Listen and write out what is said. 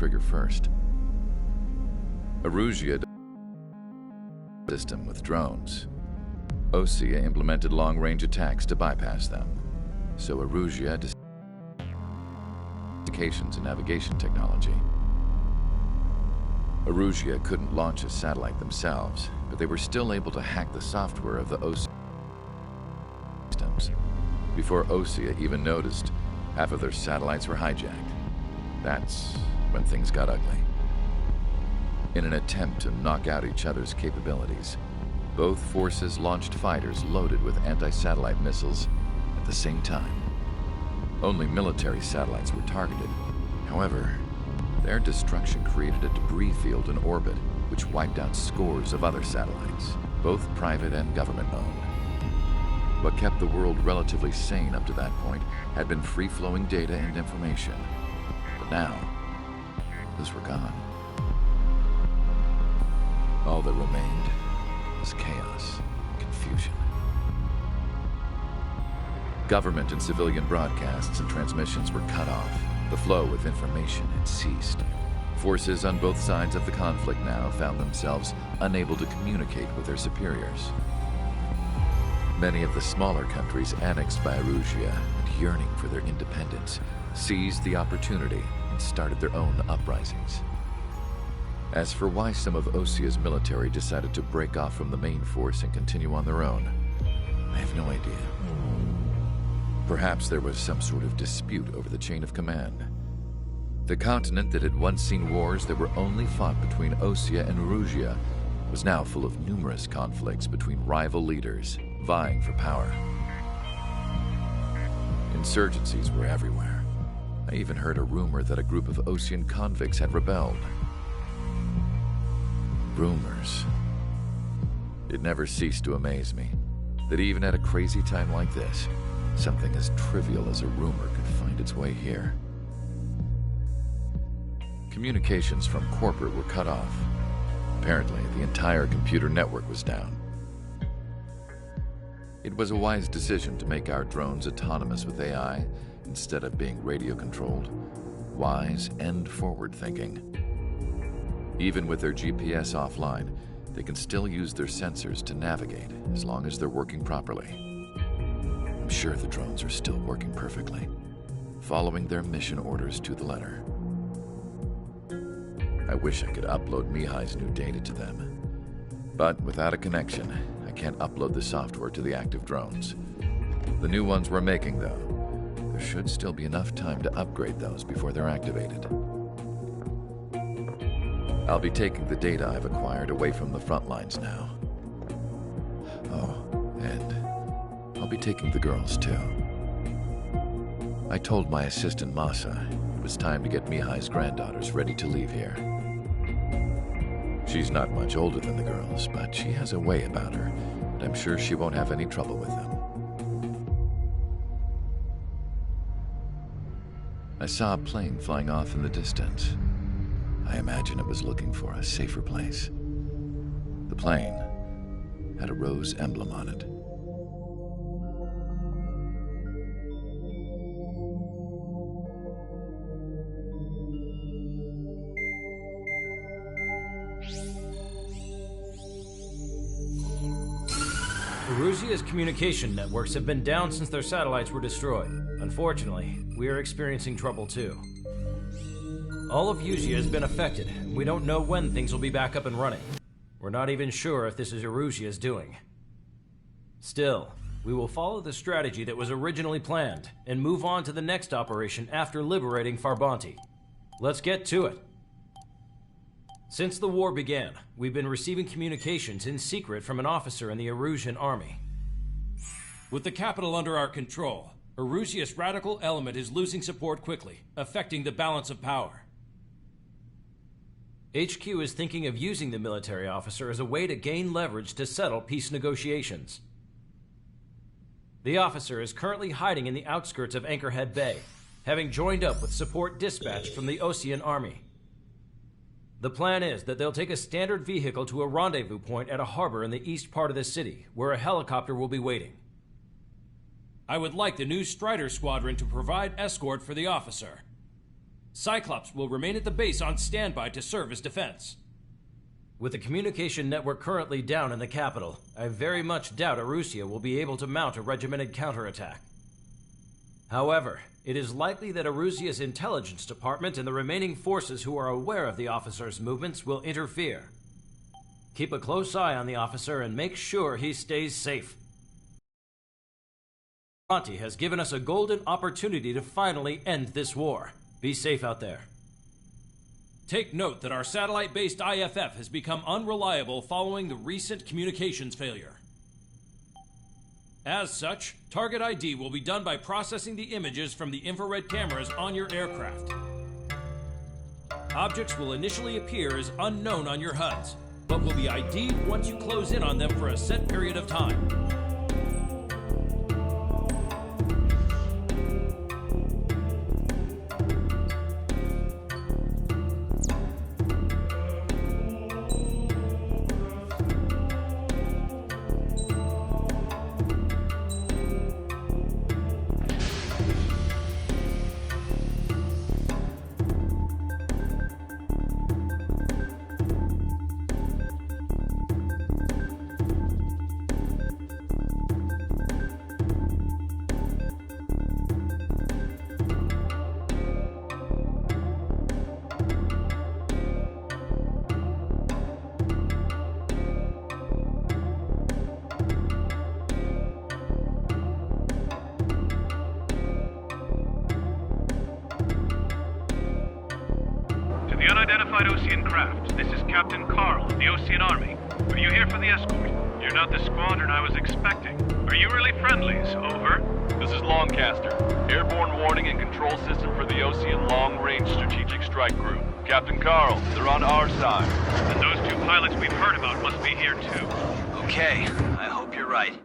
trigger first. Erusia system with drones. Osea implemented long-range attacks to bypass them. So Erusia communications and navigation technology. Erusia couldn't launch a satellite themselves, but they were still able to hack the software of the Osea systems. Before Osea even noticed, half of their satellites were hijacked. That's when things got ugly. In an attempt to knock out each other's capabilities, both forces launched fighters loaded with anti-satellite missiles at the same time. Only military satellites were targeted. However, their destruction created a debris field in orbit, which wiped out scores of other satellites, both private and government-owned. What kept the world relatively sane up to that point had been free-flowing data and information. But now, those were gone. All that remained was chaos, confusion. Government and civilian broadcasts and transmissions were cut off. The flow of information had ceased. Forces on both sides of the conflict now found themselves unable to communicate with their superiors. Many of the smaller countries annexed by Erusia and yearning for their independence seized the opportunity and started their own uprisings. As for why some of Osea's military decided to break off from the main force and continue on their own, I have no idea. Perhaps there was some sort of dispute over the chain of command. The continent that had once seen wars that were only fought between Osea and Erusia was now full of numerous conflicts between rival leaders vying for power. Insurgencies were everywhere. I even heard a rumor that a group of Osean convicts had rebelled. Rumors. It never ceased to amaze me that even at a crazy time like this, something as trivial as a rumor could find its way here. Communications from corporate were cut off. Apparently, the entire computer network was down. It was a wise decision to make our drones autonomous with AI instead of being radio-controlled. Wise and forward-thinking. Even with their GPS offline, they can still use their sensors to navigate as long as they're working properly. I'm sure the drones are still working perfectly, following their mission orders to the letter. I wish I could upload Mihai's new data to them. But without a connection, I can't upload the software to the active drones. The new ones we're making, though, there should still be enough time to upgrade those before they're activated. I'll be taking the data I've acquired away from the front lines now. Oh, and I'll be taking the girls, too. I told my assistant Masa it was time to get Mihai's granddaughters ready to leave here. She's not much older than the girls, but she has a way about her, and I'm sure she won't have any trouble with them. I saw a plane flying off in the distance. I imagine it was looking for a safer place. The plane had a rose emblem on it. Erusia's communication networks have been down since their satellites were destroyed. Unfortunately, we are experiencing trouble too. All of Erusia has been affected, and we don't know when things will be back up and running. We're not even sure if this is Erusia's doing. Still, we will follow the strategy that was originally planned, and move on to the next operation after liberating Farbanti. Let's get to it. Since the war began, we've been receiving communications in secret from an officer in the Erusian army. With the capital under our control, Erusia's radical element is losing support quickly, affecting the balance of power. HQ is thinking of using the military officer as a way to gain leverage to settle peace negotiations. The officer is currently hiding in the outskirts of Anchorhead Bay, having joined up with support dispatched from the Osean army. The plan is that they'll take a standard vehicle to a rendezvous point at a harbor in the east part of the city, where a helicopter will be waiting. I would like the new Strider Squadron to provide escort for the officer. Cyclops will remain at the base on standby to serve as defense. With the communication network currently down in the capital, I very much doubt Erusia will be able to mount a regimented counterattack. However, it is likely that Erusia's intelligence department and the remaining forces who are aware of the officer's movements will interfere. Keep a close eye on the officer and make sure he stays safe. Conti has given us a golden opportunity to finally end this war. Be safe out there. Take note that our satellite-based IFF has become unreliable following the recent communications failure. As such, target ID will be done by processing the images from the infrared cameras on your aircraft. Objects will initially appear as unknown on your HUDs, but will be ID'd once you close in on them for a set period of time. The unidentified Osean craft. This is Captain Carl of the Osean Army. Are you here for the escort? You're not the squadron I was expecting. Are you really friendlies? Over. This is Longcaster. Airborne warning and control system for the Osean Long-Range Strategic Strike Group. Captain Carl, they're on our side. And those two pilots we've heard about must be here too. Okay, I hope you're right.